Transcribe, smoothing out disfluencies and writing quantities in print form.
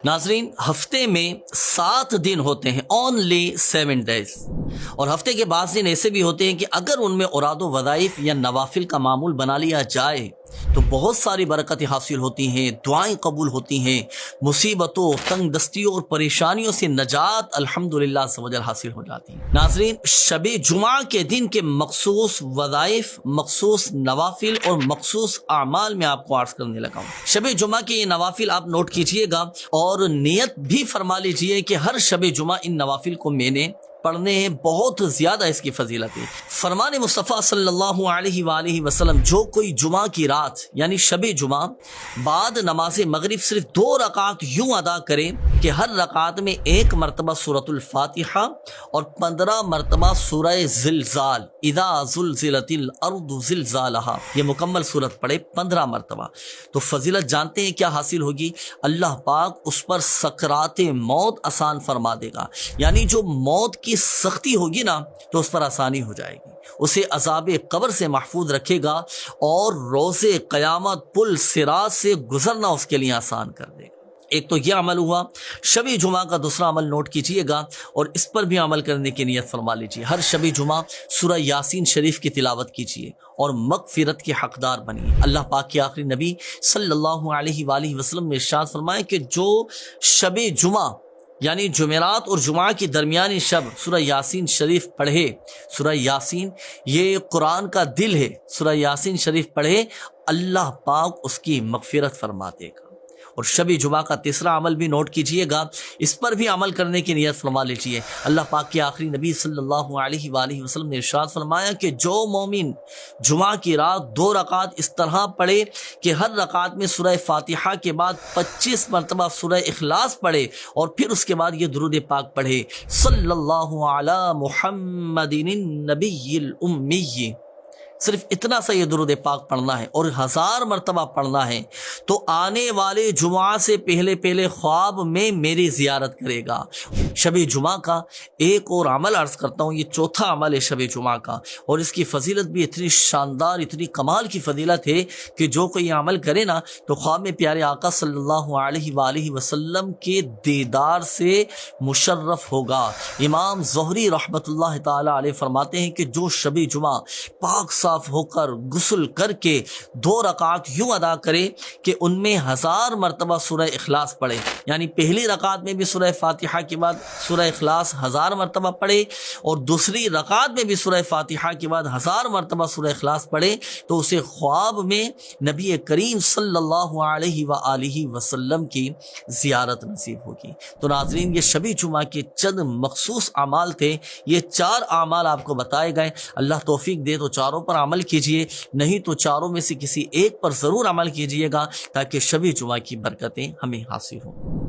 ناظرین، ہفتے میں 7 دن ہوتے ہیں، اونلی 7 days، اور ہفتے کے بعض دن ایسے بھی ہوتے ہیں کہ اگر ان میں اوراد و وظائف یا نوافل کا معمول بنا لیا جائے تو بہت ساری برکتیں حاصل ہوتی ہیں، دعائیں قبول ہوتی ہیں، مصیبتوں، تنگ دستیوں اور پریشانیوں سے نجات الحمدللہ سمجھ حاصل ہو جاتی ہے۔ ناظرین، شب جمعہ کے دن کے مخصوص وظائف، مخصوص نوافل اور مخصوص اعمال میں آپ کو عرض کرنے لگا ہوں۔ شب جمعہ کے یہ نوافل آپ نوٹ کیجئے گا اور نیت بھی فرما لیجئے کہ ہر شب جمعہ ان نوافل کو میں نے پڑھنے ہیں، بہت زیادہ اس کی فضیلت ہے۔ فرمان مصطفیٰ صلی اللہ علیہ وآلہ وسلم، جو کوئی جمعہ کی رات یعنی شب جمعہ بعد نماز مغرب صرف 2 رکعت یوں ادا کرے کہ ہر رکعت میں 1 مرتبہ سورۃ الفاتحہ اور 15 مرتبہ سورہ زلزال، اذا زلزلت الارض زلزالہا، یہ مکمل سورت پڑھے 15 مرتبہ، تو فضیلت جانتے ہیں کیا حاصل ہوگی؟ اللہ پاک اس پر سکرات موت آسان فرما دے گا، یعنی جو موت کی سختی ہوگی نا تو اس پر آسانی ہو جائے گی، اسے عذاب قبر سے محفوظ رکھے گا اور روز قیامت پل صراط سے گزرنا اس کے لیے آسان کر دے گا۔ ایک تو یہ عمل ہوا شب جمعہ کا۔ دوسرا عمل نوٹ کیجئے گا اور اس پر بھی عمل کرنے کی نیت فرما لیجئے، ہر شب جمعہ سورہ یاسین شریف کی تلاوت کیجئے اور مغفرت کے حقدار بنیے۔ اللہ پاک کے آخری نبی صلی اللہ علیہ وآلہ وسلم نے ارشاد فرمایا کہ جو شب جمعہ یعنی جمعرات اور جمعہ کی درمیانی شب سورہ یاسین شریف پڑھے، سورہ یاسین یہ قرآن کا دل ہے، سورہ یاسین شریف پڑھے، اللہ پاک اس کی مغفرت فرما دے گا۔ اور شب جمعہ کا تیسرا عمل بھی نوٹ کیجئے گا، اس پر بھی عمل کرنے کی نیت فرما لیجئے۔ اللہ پاک کے آخری نبی صلی اللہ علیہ وآلہ وسلم نے ارشاد فرمایا کہ جو مومن جمعہ کی رات 2 رکعت اس طرح پڑھے کہ ہر رکعت میں سورہ فاتحہ کے بعد 25 مرتبہ سورہ اخلاص پڑھے اور پھر اس کے بعد یہ درود پاک پڑھے، صلی اللہ علی محمد النبی الامی، صرف اتنا سا یہ درود پاک پڑھنا ہے اور 1000 مرتبہ پڑھنا ہے، تو آنے والے جمعہ سے پہلے خواب میں میری زیارت کرے گا۔ شب جمعہ کا ایک اور عمل عرض کرتا ہوں، یہ چوتھا عمل ہے شب جمعہ کا، اور اس کی فضیلت بھی اتنی شاندار، اتنی کمال کی فضیلت ہے کہ جو کوئی یہ عمل کرے نا تو خواب میں پیارے آقا صلی اللہ علیہ وآلہ وسلم کے دیدار سے مشرف ہوگا۔ امام زہری رحمۃ اللہ تعالی علیہ فرماتے ہیں کہ جو شب جمعہ پاک صاف ہو کر غسل کر کے 2 رکعت یوں ادا کرے کہ ان میں 1000 مرتبہ سورہ اخلاص پڑھے، یعنی پہلی رکعت میں بھی سورہ فاتحہ کے بعد سورہ اخلاص 1000 مرتبہ پڑھے اور دوسری رکعت میں بھی سورہ فاتحہ کے بعد 1000 مرتبہ سورہ اخلاص پڑھے، تو اسے خواب میں نبی کریم صلی اللہ علیہ وآلہ وسلم کی زیارت نصیب ہوگی۔ تو ناظرین، یہ شب جمعہ کے چند مخصوص اعمال تھے، یہ 4 اعمال آپ کو بتائے گئے۔ اللہ توفیق دے تو چاروں پر عمل کیجئے، نہیں تو چاروں میں سے کسی ایک پر ضرور عمل کیجئے گا تاکہ شب جمعہ کی برکتیں ہمیں حاصل ہوں۔